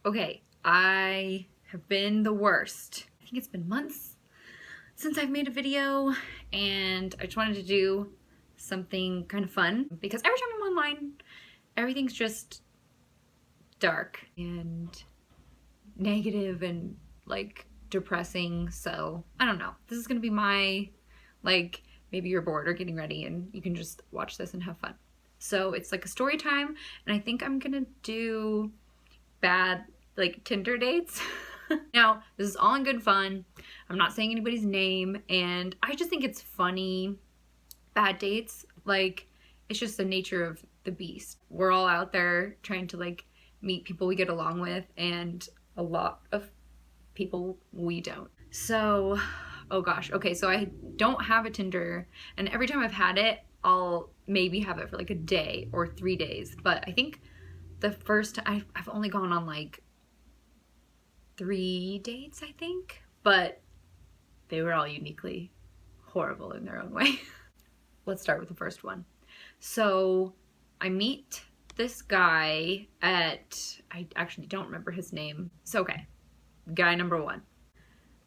Okay, I have been the worst. I think it's been months since I've made a video, and I just wanted to do something kind of fun because every time I'm online, everything's just dark and negative and like depressing. So I don't know. This is gonna be my, like, maybe you're bored or getting ready and you can just watch this and have fun. So it's like a story time, and I think I'm gonna do bad Tinder dates. Now, this is all in good fun. I'm not saying anybody's name, and I just think it's funny. Bad dates, like, it's just the nature of the beast. We're all out there trying to like meet people we get along with, and a lot of people we don't. So, oh gosh, okay, so I don't have a Tinder, and every time I've had it, I'll maybe have it for like a day or 3 days. But I think the first I've only gone on like 3 dates, I think, but they were all uniquely horrible in their own way. Let's start with the first one. So I meet this guy at, I actually don't remember his name. So okay, guy number one.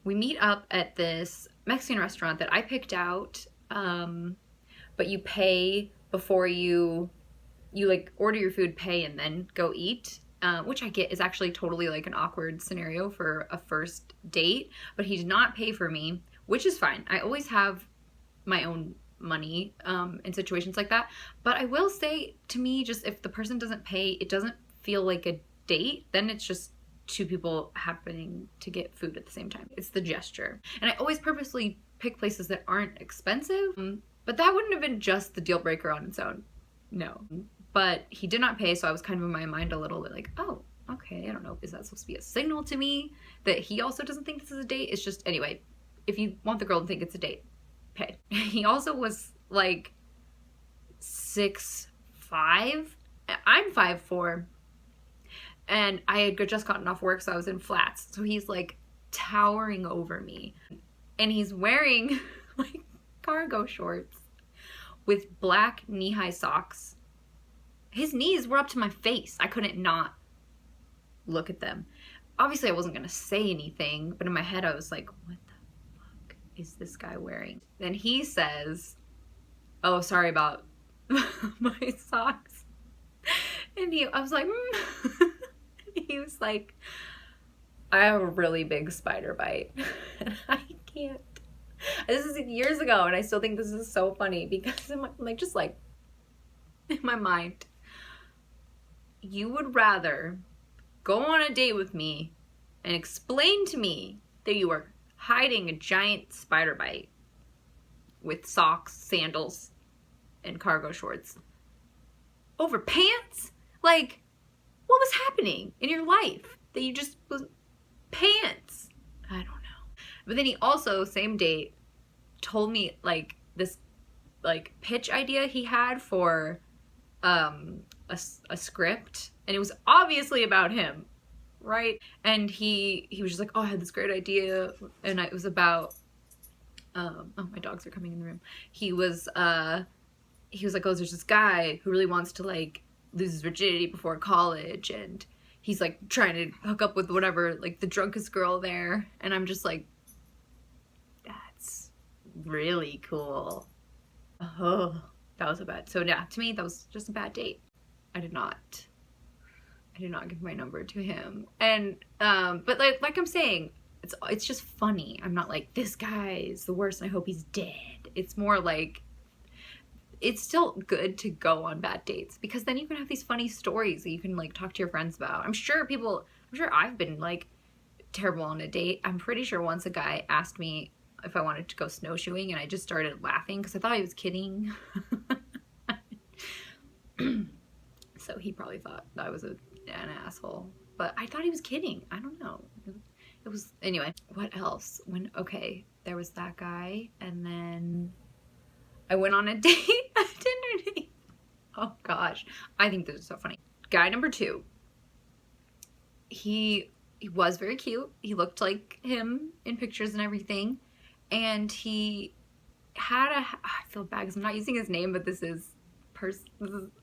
We meet up at this Mexican restaurant that I picked out, but you pay before you like order your food, pay, and then go eat, which I get is actually totally like an awkward scenario for a first date, but he did not pay for me, which is fine. I always have my own money in situations like that, but I will say, to me, just if the person doesn't pay, it doesn't feel like a date. Then it's just two people happening to get food at the same time. It's the gesture. And I always purposely pick places that aren't expensive, but that wouldn't have been just the deal breaker on its own. No. But he did not pay, so I was kind of in my mind a little bit like, oh, okay, I don't know, is that supposed to be a signal to me that he also doesn't think this is a date? It's just, anyway, if you want the girl to think it's a date, pay. He also was like 6'5". I'm 5'4", and I had just gotten off work, so I was in flats. So he's like towering over me, and he's wearing like cargo shorts with black knee-high socks. His knees were up to my face. I couldn't not look at them. Obviously, I wasn't gonna say anything, but in my head, I was like, what the fuck is this guy wearing? Then he says, oh, sorry about my socks. And I was like, He was like, I have a really big spider bite. And I can't. This is years ago, and I still think this is so funny because I'm like, just like, in my mind, you would rather go on a date with me and explain to me that you are hiding a giant spider bite with socks, sandals, and cargo shorts over pants? Like, what was happening in your life that you just was pants? I don't know. But then he also, same date, told me like this like pitch idea he had for a script, and it was obviously about him, right? And he was just like, oh, I had this great idea, and it was about oh, my dogs are coming in the room. He was like, oh, there's this guy who really wants to like lose his virginity before college, and he's like trying to hook up with whatever, like the drunkest girl there. And I'm just like, that's really cool. Oh, that was a bad, so yeah, to me that was just a bad date. I did not give my number to him. And but like I'm saying, it's just funny. I'm not like, this guy is the worst and I hope he's dead. It's more like, it's still good to go on bad dates because then you can have these funny stories that you can like talk to your friends about. I'm sure I've been like terrible on a date. I'm pretty sure once a guy asked me if I wanted to go snowshoeing, and I just started laughing because I thought he was kidding. So he probably thought that I was an asshole, but I thought he was kidding. I don't know. It was, anyway, what else? Okay, there was that guy, and then I went on a date, a Tinder date. Oh gosh, I think this is so funny. Guy number 2. He was very cute. He looked like him in pictures and everything. And he had I feel bad because I'm not using his name, but this is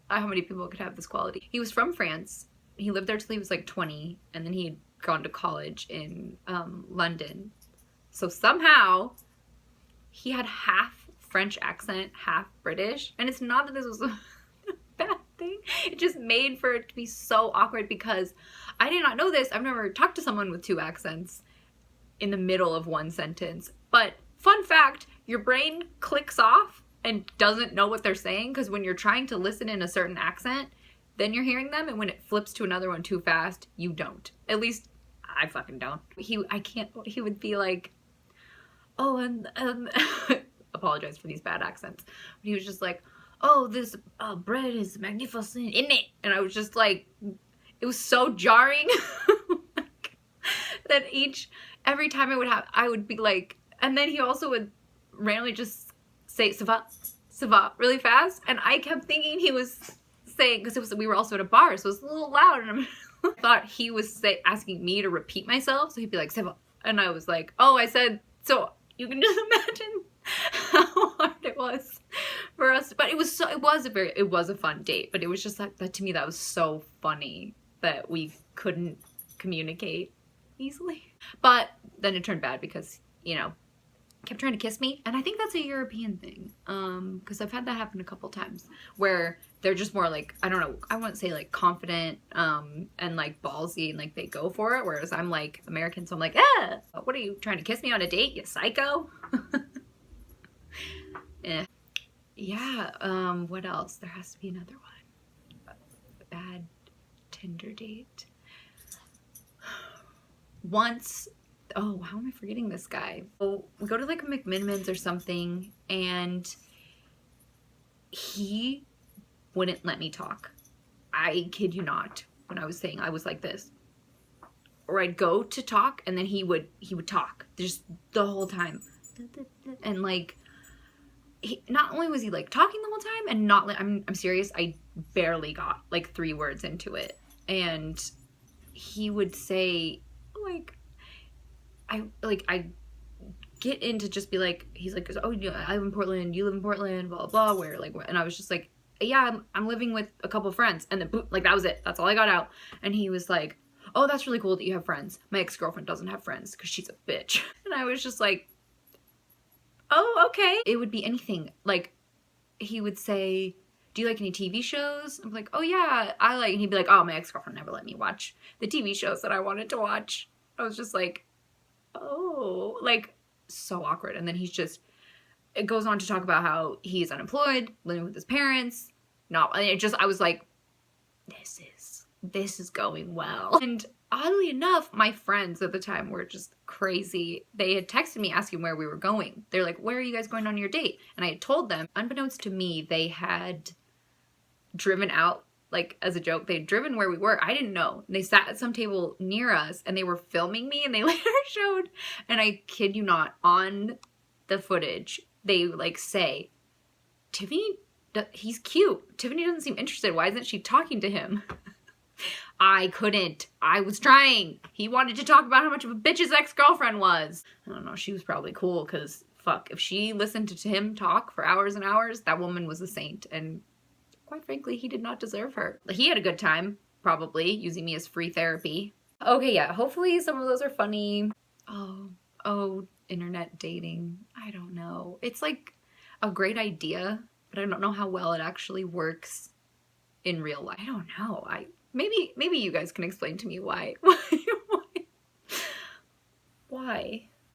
how many people could have this quality. He was from France, he lived there till he was like 20, and then he had gone to college in London. So somehow he had half French accent, half British. And it's not that this was a bad thing. It just made for it to be so awkward because I did not know this. I've never talked to someone with two accents in the middle of one sentence. But fun fact, your brain clicks off and doesn't know what they're saying, because when you're trying to listen in a certain accent, then you're hearing them, and when it flips to another one too fast, you don't. At least I fucking don't. He would be like, oh, and apologize for these bad accents, but he was just like, oh, this bread is magnificent, isn't it? And I was just like, it was so jarring that every time I would be like, and then he also would randomly just say ça va really fast, and I kept thinking he was saying, because we were also at a bar, so it was a little loud, and I thought he was asking me to repeat myself, so he'd be like ça va, and I was like, oh, I said, so you can just imagine how hard it was for us. But it was a fun date, but it was just that to me that was so funny that we couldn't communicate easily. But then it turned bad because, you know, kept trying to kiss me, and I think that's a European thing, because I've had that happen a couple times where they're just more like, I don't know, I wouldn't say like confident and like ballsy, and like they go for it, whereas I'm like American, so I'm like, what are you trying to kiss me on a date, you psycho? Yeah. What else? There has to be another one. Bad Tinder date. Once, oh, how am I forgetting this guy? So we go to like a McMiniman's or something, and he wouldn't let me talk. I kid you not. When I was saying, I was like this, or I'd go to talk, and then he would talk just the whole time, and like, not only was he like talking the whole time, and not like, I'm serious, I barely got like 3 words into it, and he would say like, I get into just be like, he's like, oh, I live in Portland, you live in Portland, blah blah, where like, and I was just like, yeah, I'm living with a couple friends, and then boom, like that was it, that's all I got out. And he was like, oh, that's really cool that you have friends. My ex-girlfriend doesn't have friends because she's a bitch. And I was just like, oh, okay. It would be anything. Like, he would say, do you like any TV shows? I'm like, oh yeah, I like, and he'd be like, oh, my ex-girlfriend never let me watch the TV shows that I wanted to watch. I was just like, oh, like, so awkward. And then it goes on to talk about how he's unemployed, living with his parents, I was like, this is going well. And oddly enough, my friends at the time were just crazy. They had texted me asking where we were going. They're like, where are you guys going on your date? And I had told them, unbeknownst to me, they had driven out, like as a joke, they'd driven where we were. I didn't know. They sat at some table near us, and they were filming me, and they later showed, and I kid you not, on the footage, they like say, Tiffany, he's cute. Tiffany doesn't seem interested. Why isn't she talking to him? I couldn't. I was trying. He wanted to talk about how much of a bitch his ex-girlfriend was. I don't know. She was probably cool, because fuck, if she listened to him talk for hours and hours, that woman was a saint. And quite frankly, he did not deserve her. He had a good time, probably, using me as free therapy. Okay, yeah. Hopefully some of those are funny. Oh, internet dating. I don't know. It's like a great idea, but I don't know how well it actually works in real life. I don't know. Maybe you guys can explain to me why. Why?